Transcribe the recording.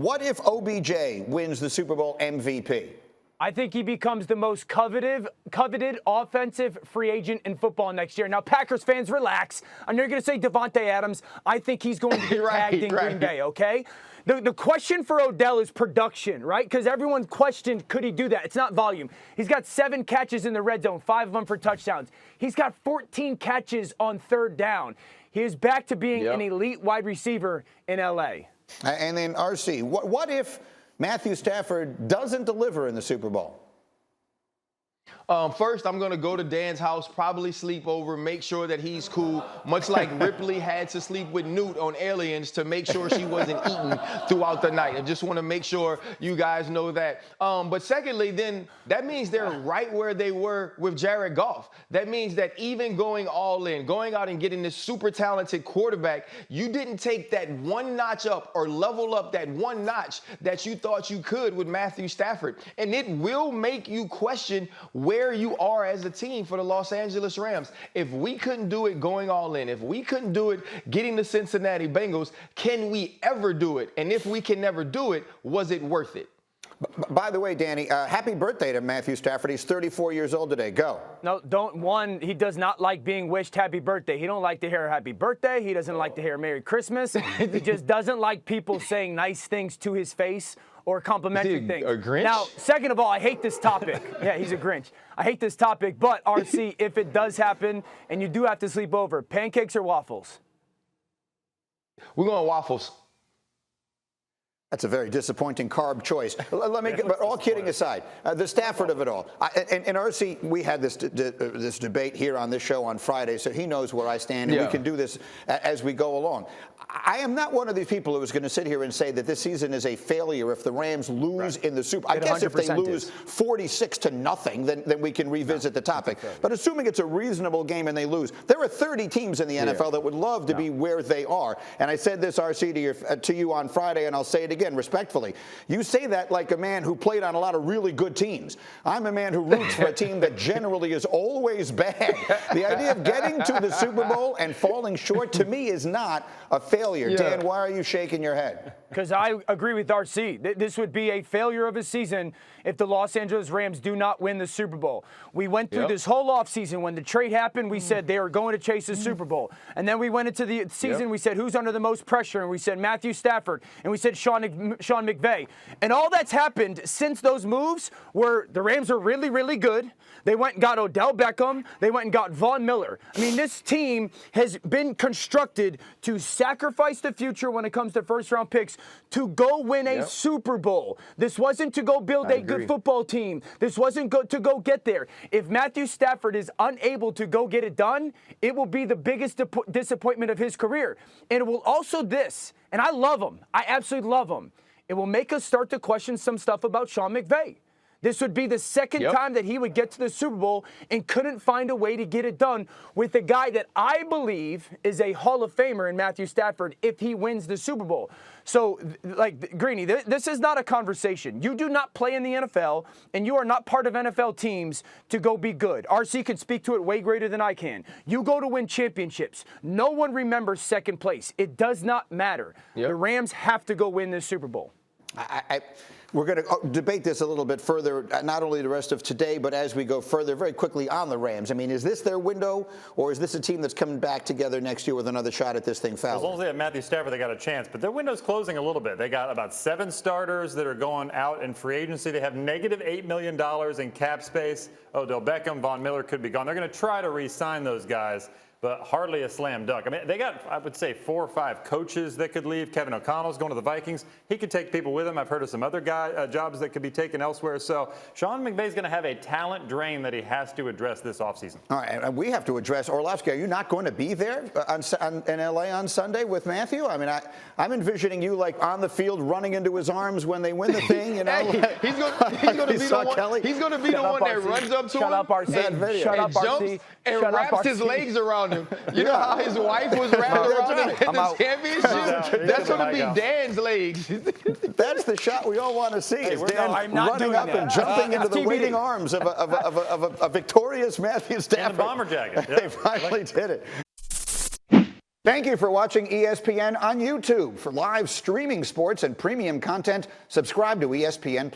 What if OBJ wins the Super Bowl MVP? I think he becomes the most coveted offensive free agent in football next year. Now, Packers fans, relax. I know you're going to say Devontae Adams. I think he's going to get tagged in Green Bay, okay? The question for Odell is production, right? Because everyone questioned, could he do that? It's not volume. He's got 7 catches in the red zone, 5 of them for touchdowns. He's got 14 catches on third down. He is back to being an elite wide receiver in L.A. And then, RC, what if Matthew Stafford doesn't deliver in the Super Bowl? First, I'm going to go to Dan's house, probably sleep over, make sure that he's cool, much like Ripley had to sleep with Newt on Aliens to make sure she wasn't eaten throughout the night. I just want to make sure you guys know that. But secondly, then that means they're right where they were with Jared Goff. That means that even going all in, going out and getting this super talented quarterback, you didn't take that one notch up or level up that one notch that you thought you could with Matthew Stafford. And it will make you question where you are as a team for the Los Angeles Rams. If we couldn't do it going all in, if we couldn't do it getting the Cincinnati Bengals, can we ever do it? And if we can never do it, was it worth it? By the way, Danny, happy birthday to Matthew Stafford. He's 34 years old today. Go. No, don't. One, he does not like being wished happy birthday. He don't like to hear happy birthday. He doesn't like to hear Merry Christmas. He just doesn't like people saying nice things to his face or complimentary things. A Grinch? Now, second of all, I hate this topic. Yeah, he's a Grinch. I hate this topic, but RC, if it does happen and you do have to sleep over, pancakes or waffles? We're going waffles. That's a very disappointing carb choice. Let me, but all kidding aside, the Stafford of it all. And RC, we had this debate here on this show on Friday, so he knows where I stand, and we can do this as we go along. I am not one of these people who is going to sit here and say that this season is a failure if the Rams lose in the Super Bowl. I guess if they lose 46-0, then we can revisit the topic. But assuming it's a reasonable game and they lose, there are 30 teams in the NFL that would love to be where they are. And I said this, RC, to you on Friday, and I'll say it again respectfully. You say that like a man who played on a lot of really good teams. I'm a man who roots for a team that generally is always bad. The idea of getting to the Super Bowl and falling short, to me, is not a failure. Dan, why are you shaking your head? Because I agree with RC. This would be a failure of a season if the Los Angeles Rams do not win the Super Bowl. We went through this whole offseason. When the trade happened, we said they are going to chase the Super Bowl. And then we went into the season, we said, who's under the most pressure? And we said Matthew Stafford. And we said Sean McVay. And all that's happened since those moves were the Rams are really, really good. They went and got Odell Beckham. They went and got Von Miller. I mean, this team has been constructed to sacrifice the future when it comes to first-round picks to go win a Super Bowl. This wasn't to go build a good football team. This wasn't to go get there. If Matthew Stafford is unable to go get it done, it will be the biggest disappointment of his career. And it will also and I love him. I absolutely love him. It will make us start to question some stuff about Sean McVay. This would be the second time that he would get to the Super Bowl and couldn't find a way to get it done with a guy that I believe is a Hall of Famer in Matthew Stafford if he wins the Super Bowl. So, like, Greeny, this is not a conversation. You do not play in the NFL, and you are not part of NFL teams to go be good. RC can speak to it way greater than I can. You go to win championships. No one remembers second place. It does not matter. The Rams have to go win this Super Bowl. We're going to debate this a little bit further, not only the rest of today, but as we go further very quickly on the Rams. I mean, is this their window, or is this a team that's coming back together next year with another shot at this thing, Fowler? As long as they have Matthew Stafford, they got a chance. But their window's closing a little bit. They got about 7 starters that are going out in free agency. They have negative $8 million in cap space. Odell Beckham, Von Miller could be gone. They're going to try to re-sign those guys, but hardly a slam dunk. I mean, they got, I would say, 4 or 5 coaches that could leave. Kevin O'Connell's going to the Vikings. He could take people with him. I've heard of some other jobs that could be taken elsewhere. So Sean McVay's going to have a talent drain that he has to address this offseason. All right, and we have to address Orlovsky. Are you not going to be there in L.A. on Sunday with Matthew? I mean, I'm envisioning you like on the field running into his arms when they win the thing. You know, hey, he's going to be the one that runs up to him. Shut up, RC. Shut up, RC. And wraps his legs around him. You know how his wife was wrapped around him in the championship? That's going to be Dan's legs. That's the shot we all want to see. Is Dan running up and jumping into the waiting arms of a victorious Matthew Stafford. And a bomber jacket. They finally did it. Thank you for watching ESPN on YouTube. For live streaming sports and premium content, subscribe to ESPN+.